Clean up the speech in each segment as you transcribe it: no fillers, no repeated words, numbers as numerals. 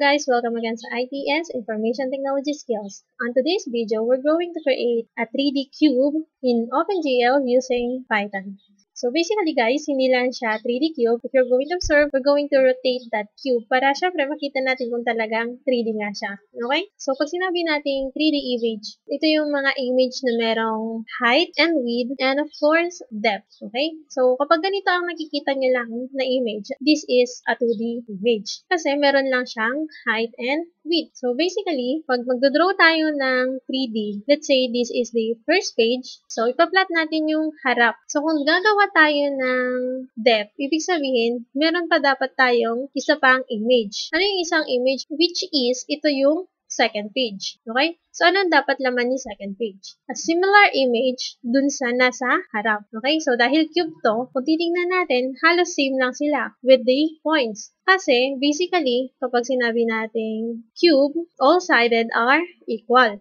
guys, welcome again sa ITS, Information Technology Skills. On today's video, we're going to create a 3D cube in OpenGL using Python. So basically guys, hindi lang siya 3D cube. If you're going to observe, we're going to rotate that cube para syempre makita natin kung talagang 3D nga siya. Okay? So pag sinabi natin 3D image, ito yung mga image na merong height and width and of course depth. Okay? So kapag ganito ang nakikita nyo lang na image, this is a 2D image. Kasi meron lang siyang height and width. So basically, pag magdodraw tayo ng 3D, let's say this is the first page. So ipa-plot natin yung harap. So kung gagawa tayo ng depth, ibig sabihin, meron pa dapat tayong isa pang image. Ano yung isang image? Which is, ito yung second page. Okay? So, anong dapat laman ni second page? A similar image dun sa nasa harap. Okay? So, dahil cube to, kung titingnan natin, halos same lang sila with the points. Kasi, basically, kapag sinabi nating cube, all sided are equal.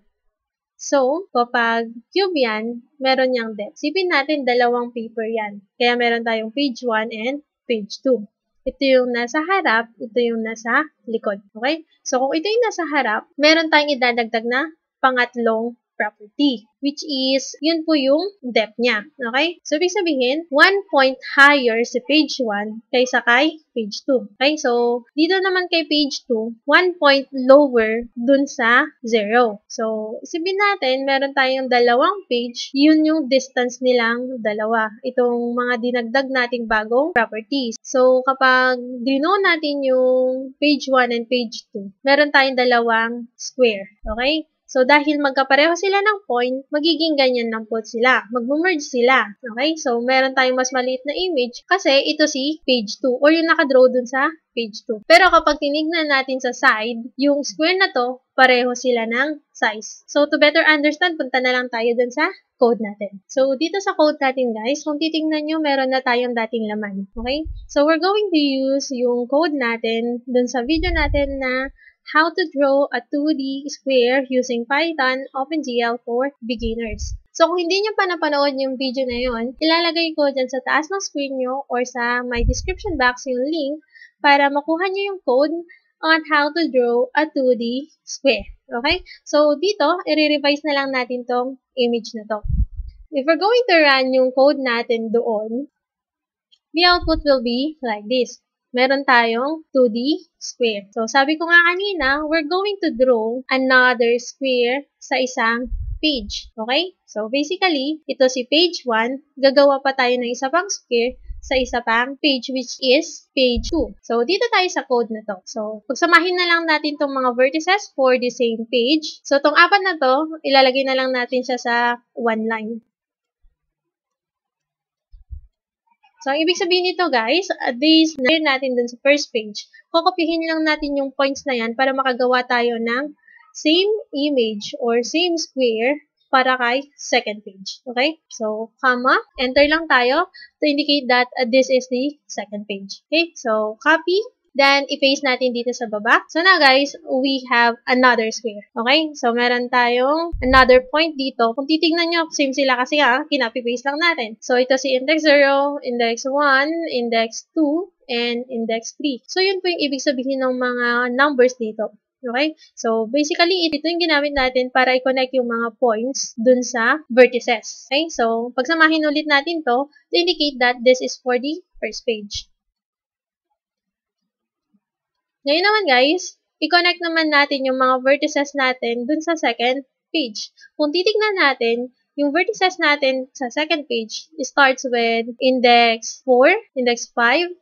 So, kapag cube yan, meron niyang depth. Sipin natin, dalawang paper yan. Kaya meron tayong page 1 and page 2. Ito yung nasa harap, ito yung nasa likod. Okay? So, kung ito yung nasa harap, meron tayong idadagdag na pangatlong property, which is, yun po yung depth niya. Okay? So, ibig sabihin, 1 point higher si page 1 kaysa kay page 2. Okay? So, dito naman kay page 2, 1 point lower dun sa 0. So, isipin natin, meron tayong dalawang page, yun yung distance nilang dalawa. Itong mga dinagdag nating bagong properties. So, kapag dino natin yung page 1 and page 2, meron tayong dalawang square. Okay? So, dahil magkapareho sila ng point, magiging ganyan lang po sila. Mag-merge sila. Okay? So, meron tayong mas maliit na image kasi ito si page 2 or yung nakadraw dun sa page 2. Pero kapag tinignan natin sa side, yung square na to, pareho sila ng size. So, to better understand, punta na lang tayo dun sa code natin. So, dito sa code natin, guys, kung titingnan nyo, meron na tayong dating laman. Okay? So, we're going to use yung code natin dun sa video natin na how to draw a 2D square using Python OpenGL for beginners. So, kung hindi nyo pa napanood yung video na yon, ilalagay ko dyan sa taas ng screen nyo or sa my description box yung link para makuha nyo yung code on how to draw a 2D square. Okay? So, dito, i-revise na lang natin tong image na to. If we're going to run yung code natin doon, the output will be like this. Meron tayong 2D square. So, sabi ko nga kanina, we're going to draw another square sa isang page. Okay? So, basically, ito si page 1, gagawa pa tayo ng isa pang square sa isa pang page which is page 2. So, dito tayo sa code na to. So, pagsamahin na lang natin tong mga vertices for the same page. So, tong apat na to, ilalagay na lang natin siya sa one line. So, ang ibig sabihin nito guys, this na natin dun sa first page. Kokopyahin lang natin yung points na yan para makagawa tayo ng same image or same square para kay second page. Okay? So, comma, enter lang tayo to indicate that this is the second page. Okay? So, copy. Then, i-paste natin dito sa baba. So, now guys, we have another square. Okay? So, meron tayong another point dito. Kung titignan nyo, same sila kasi kinapi-paste lang natin. So, ito si index 0, index 1, index 2, and index 3. So, yun po yung ibig sabihin ng mga numbers dito. Okay? So, basically, ito yung ginamit natin para i-connect yung mga points dun sa vertices. Okay? So, pagsamahin ulit natin to indicate that this is for the first page. Ngayon naman guys, i-connect naman natin yung mga vertices natin dun sa second page. Kung titignan natin, yung vertices natin sa second page starts with index 4, index 5, 6,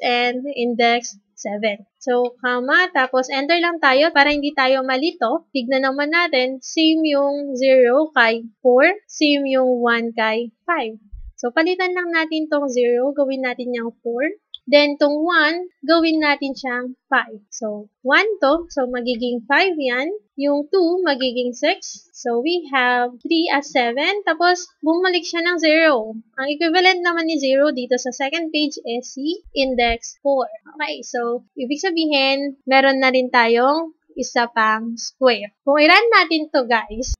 and index 7. So, comma, tapos enter lang tayo para hindi tayo malito. Tignan naman natin, same yung 0 kay 4, same yung 1 kay 5. So, palitan lang natin tong 0, gawin natin yung 4. Then, tong 1, gawin natin siyang 5. So, 1 to. So, magiging 5 yan. Yung 2, magiging 6. So, we have 3 as 7. Tapos, bumalik siya ng 0. Ang equivalent naman ni 0 dito sa second page is si index 4. Okay. So, ibig sabihin, meron na rin tayong isa pang square. Kung i-run natin to guys,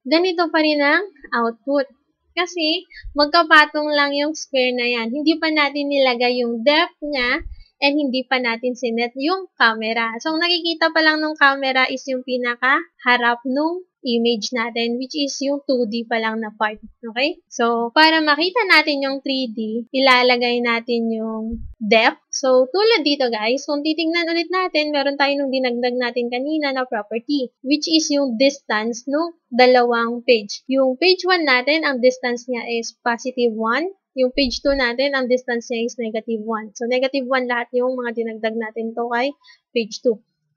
ganito pa rin ang output. Kasi, magkapatong lang yung square na yan. Hindi pa natin nilagay yung depth niya and hindi pa natin sinet yung camera. So, ang nakikita pa lang ng camera is yung pinaka-harap nung image natin, which is yung 2D pa lang na part. Okay? So, para makita natin yung 3D, ilalagay natin yung depth. So, tulad dito guys, kung titingnan ulit natin, meron tayo nung dinagdag natin kanina na property, which is yung distance nung dalawang page. Yung page 1 natin, ang distance niya is positive 1. Yung page 2 natin, ang distance niya is negative 1. So, negative 1 lahat yung mga dinagdag natin to kay page 2.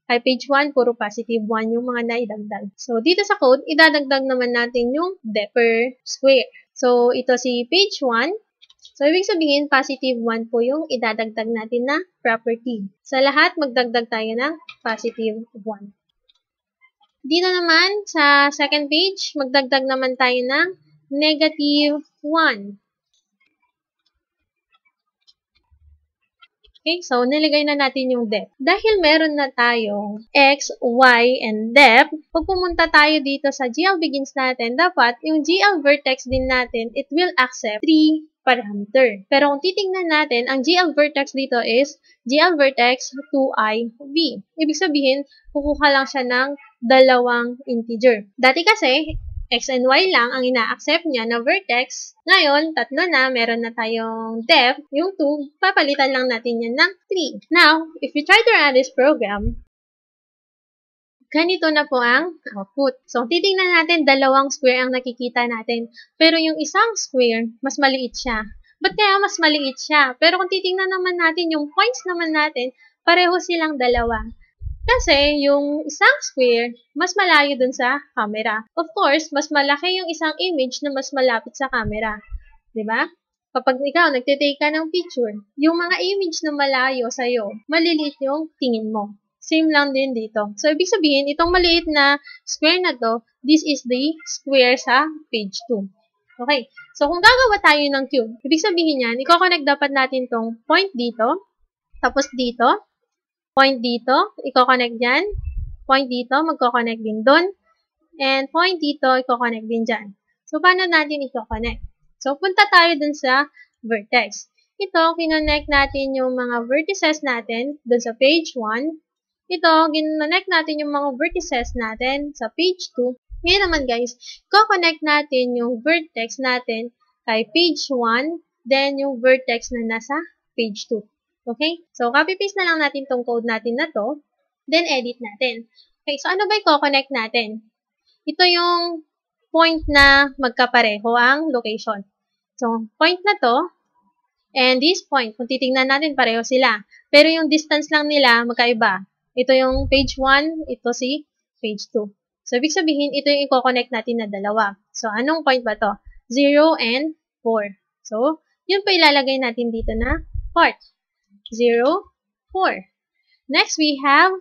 Kay page 1, puro positive 1 yung mga naidagdag. So, dito sa code, idadagdag naman natin yung depth per square. So, ito si page 1. So, ibig sabihin, positive 1 po yung idadagdag natin na property. Sa lahat, magdagdag tayo ng positive 1. Dito naman, sa second page, magdagdag naman tayo ng negative 1. Okay, so nilagay na natin yung depth. Dahil meron na tayong x, y, and depth, pag pumunta tayo dito sa GL begins natin, dapat yung GL vertex din natin, it will accept 3 parameter. Pero kung titingnan natin, ang GL vertex dito is GL vertex 2i, v. Ibig sabihin, kukuha lang siya ng dalawang integer. Dati kasi, x and y lang ang ina-accept niya na vertex. Ngayon, tatlo na, meron na tayong depth. Yung 2, papalitan lang natin yan ng 3. Now, if you try to run this program, ganito na po ang output. So, titingnan natin, dalawang square ang nakikita natin. Pero yung isang square, mas maliit siya. Ba't kaya mas maliit siya? Pero kung titingnan naman natin, yung points naman natin, pareho silang dalawa. Kasi, yung isang square, mas malayo dun sa camera. Of course, mas malaki yung isang image na mas malapit sa camera. Diba? Kapag ikaw nagtitake ka ng picture, yung mga image na malayo sa'yo, maliliit yung tingin mo. Same lang din dito. So, ibig sabihin, itong maliit na square na to, this is the square sa page 2. Okay. So, kung gagawa tayo ng cube, ibig sabihin yan, i-connect dapat natin tong point dito, tapos dito, point dito, i-connect dyan. Point dito, magko-connect din doon. And point dito, i-connect din dyan. So, paano natin i-connect? So, punta tayo dun sa vertex. Ito, kinonnect natin yung mga vertices natin dun sa page 1. Ito, kinonnect natin yung mga vertices natin sa page 2. Ngayon naman guys, i-connect natin yung vertex natin kay page 1, then yung vertex na nasa page 2. Okay? So, copy-paste na lang natin tong code natin na to. Then, edit natin. Okay, so ano ba i-connect natin? Ito yung point na magkapareho ang location. So, point na to, and this point, kung titingnan natin, pareho sila. Pero yung distance lang nila, magkaiba. Ito yung page 1, ito si page 2. So, ibig sabihin, ito yung i-connect natin na dalawa. So, anong point ba to? 0 and 4. So, yun pa ilalagay natin dito na part. 0, 4. Next, we have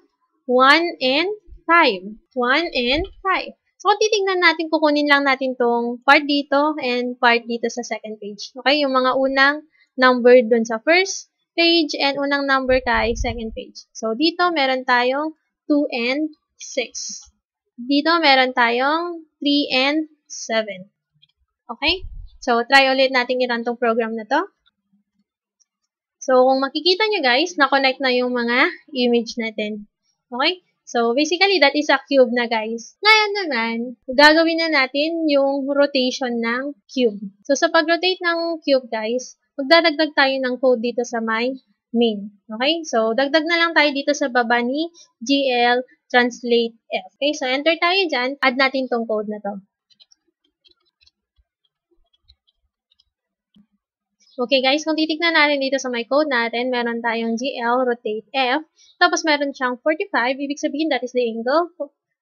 1 and 5. 1 and 5. So, kung titingnan natin, kukunin lang natin tong part dito and part dito sa second page. Okay? Yung mga unang number dun sa first page and unang number kay second page. So, dito meron tayong 2 and 6. Dito meron tayong 3 and 7. Okay? So, try ulit natin i-run tong program na to. So, kung makikita nyo guys, na-connect na yung mga image natin. Okay? So, basically, that is a cube na guys. Ngayon naman, gagawin na natin yung rotation ng cube. So, sa pag-rotate ng cube guys, magdadagdag tayo ng code dito sa my main. Okay? So, dagdag na lang tayo dito sa baba ni GL Translate F. Okay? So, enter tayo dyan. Add natin tong code na to. Okay guys, kung titignan natin dito sa my code natin, meron tayong GL rotate F, tapos meron siyang 45, ibig sabihin that is the angle,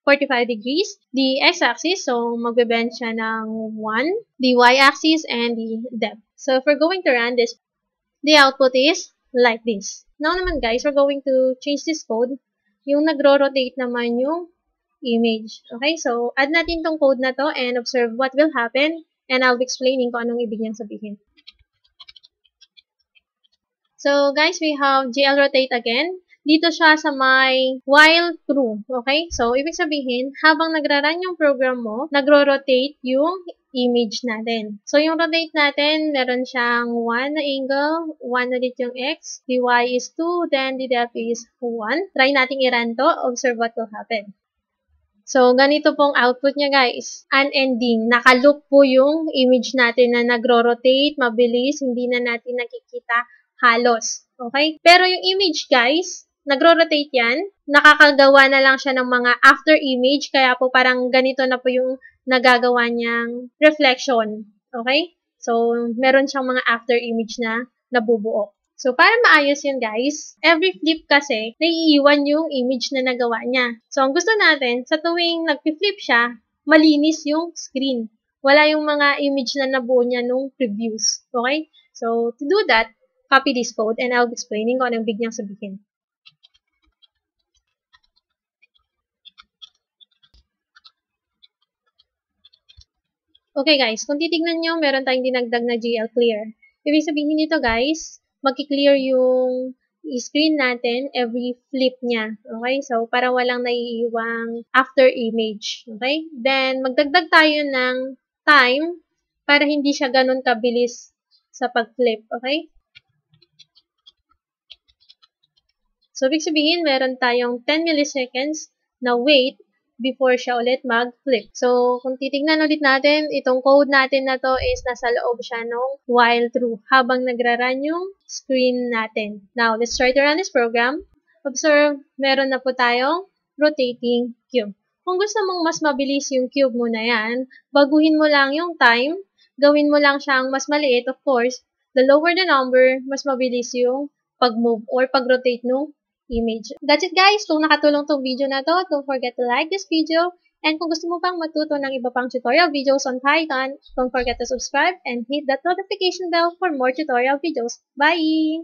45 degrees. The x-axis, so magbe-bend siya ng 1, the y-axis, and the depth. So if we're going to run this, the output is like this. Now naman guys, we're going to change this code, yung nagro-rotate naman yung image. Okay, so add natin tong code na to and observe what will happen, and I'll be explaining kung anong ibig niyang sabihin. So, guys, we have GL rotate again. Dito siya sa may while true. Okay? So, ibig sabihin, habang nagra-run yung program mo, nagro-rotate yung image natin. So, yung rotate natin, meron siyang 1 na angle, 1 ulit yung x, dy is 2, then the depth is 1. Try natin i-run to, observe what will happen. So, ganito pong output niya, guys. Unending. Nakaloop po yung image natin na nagro-rotate, mabilis, hindi na natin nakikita halos. Okay? Pero yung image, guys, nagro-rotate yan. Nakakagawa na lang siya ng mga after image, kaya po parang ganito na po yung nagagawa niyang reflection. Okay? So, meron siyang mga after image na nabubuo. So, para maayos yun, guys, every flip kasi, naiiwan yung image na nagawa niya. So, ang gusto natin, sa tuwing nag-flip siya, malinis yung screen. Wala yung mga image na nabuo niya nung previews. Okay? So, to do that, copy this code and I'll be explaining kung anong big niyang sabihin. Okay, guys, kung titignan nyo, meron tayong dinagdag na GL clear. Ibig sabihin nito, guys, mag-clear yung screen natin every flip niya. Okay? So, para walang naiiwang after image. Okay? Then, magdagdag tayo ng time para hindi siya ganun kabilis sa pag-flip. Okay? So, ibig sabihin, meron tayong 10 milliseconds na wait before siya ulit mag-flip. So, kung titignan ulit natin, itong code natin na to is nasa loob siya nung while true habang nagra-run yung screen natin. Now, let's try to run this program. Observe, meron na po tayong rotating cube. Kung gusto mong mas mabilis yung cube mo na yan, baguhin mo lang yung time, gawin mo lang siyang mas maliit, of course. The lower the number, mas mabilis yung pag-move or pag-rotate nung image. That's it, guys. Kung nakatulong tong video na to, don't forget to like this video. And kung gusto mo pang matuto ng iba pang tutorial videos on Python, don't forget to subscribe and hit that notification bell for more tutorial videos. Bye!